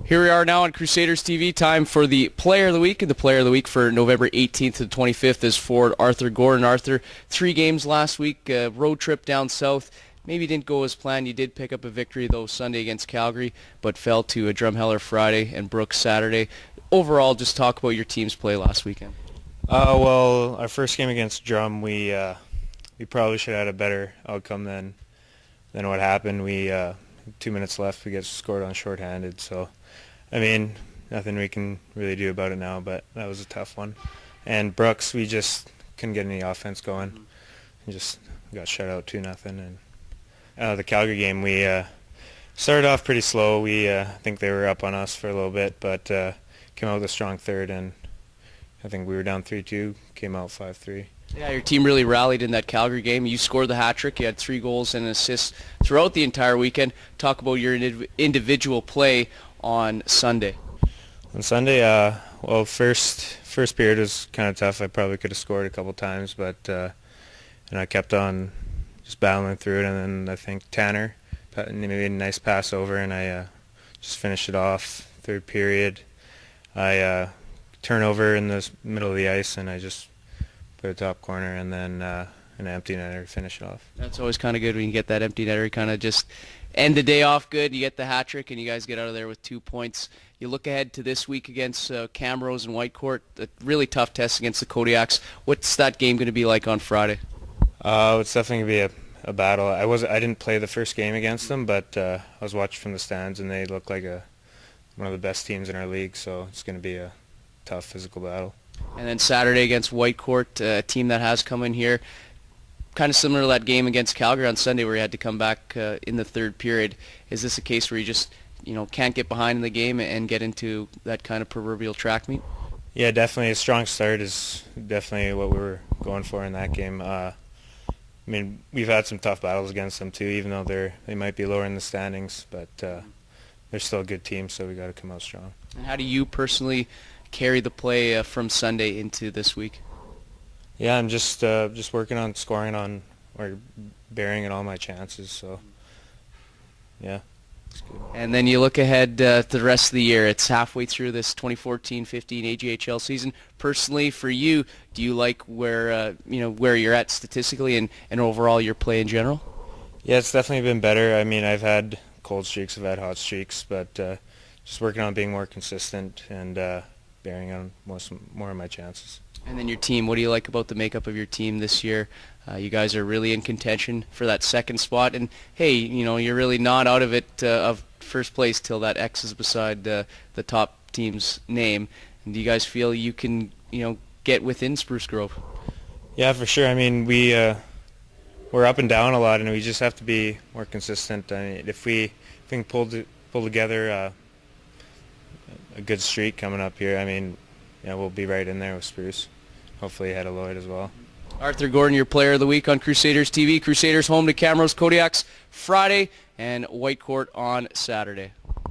Here we are now on Crusaders TV. Time for the Player of the Week. And the Player of the Week for November 18th to 25th is forward Arthur Gordon. Arthur, 3 games last week, road trip down south. Maybe didn't go as planned. You did pick up a victory, though, Sunday against Calgary, but fell to a Drumheller Friday and Brooks Saturday. Overall, just talk about your team's play last weekend. Well, our first game against Drum, we probably should have had a better outcome than what happened. 2 minutes left, we get scored on shorthanded, so I mean, nothing we can really do about it now, but that was a tough one. And Brooks, we just couldn't get any offense going. And just got shut out 2-0. And the Calgary game, we started off pretty slow. We think they were up on us for a little bit, but came out with a strong third, and I think we were down 3-2, came out 5-3. Yeah, your team really rallied in that Calgary game. You scored the hat trick. You had 3 goals and an assist throughout the entire weekend. Talk about your individual play on Sunday. On Sunday, well, first period was kind of tough. I probably could have scored a couple times, but and I kept on just battling through it. And then I think Tanner made a nice pass over, and I just finished it off. Third period, I turn over in the middle of the ice, and I just put a top corner, and then an empty netter to finish it off. That's always kind of good when you get that empty netter. Kind of just end the day off good. You get the hat trick, and you guys get out of there with 2 points. You look ahead to this week against Camrose and Whitecourt. A really tough test against the Kodiaks. What's that game going to be like on Friday? It's definitely going to be a battle. I didn't play the first game against them, but I was watching from the stands, and they look like one of the best teams in our league. So it's going to be a tough physical battle. And then Saturday against Whitecourt, a team that has come in here, kind of similar to that game against Calgary on Sunday where you had to come back in the third period. Is this a case where you just can't get behind in the game and get into that kind of proverbial track meet? Yeah, definitely. A strong start is definitely what we were going for in that game. I mean, we've had some tough battles against them too, even though they might be lower in the standings, but they're still a good team, so we got to come out strong. And how do you personally carry the play from Sunday into this week? Yeah, I'm just working on scoring on or bearing in all my chances. So, yeah, it's good. And then you look ahead to the rest of the year. It's halfway through this 2014-15 AJHL season. Personally, for you, do you like where you're at statistically and overall your play in general? Yeah, it's definitely been better. I mean, I've had cold streaks, I've had hot streaks, but just working on being more consistent and bearing on more of my chances. And then your team, what do you like about the makeup of your team this year? You guys are really in contention for that second spot, and hey, you're really not out of it of first place till that X is beside the top team's name. And do you guys feel you can get within Spruce Grove? Yeah, for sure. I mean, we're up and down a lot, and we just have to be more consistent. I mean, if we can pull together a good streak coming up here, I mean, yeah, we'll be right in there with Spruce. Hopefully ahead of Lloyd as well. Arthur Gordon, your Player of the Week on Crusaders TV. Crusaders home to Camrose Kodiaks Friday and Whitecourt on Saturday.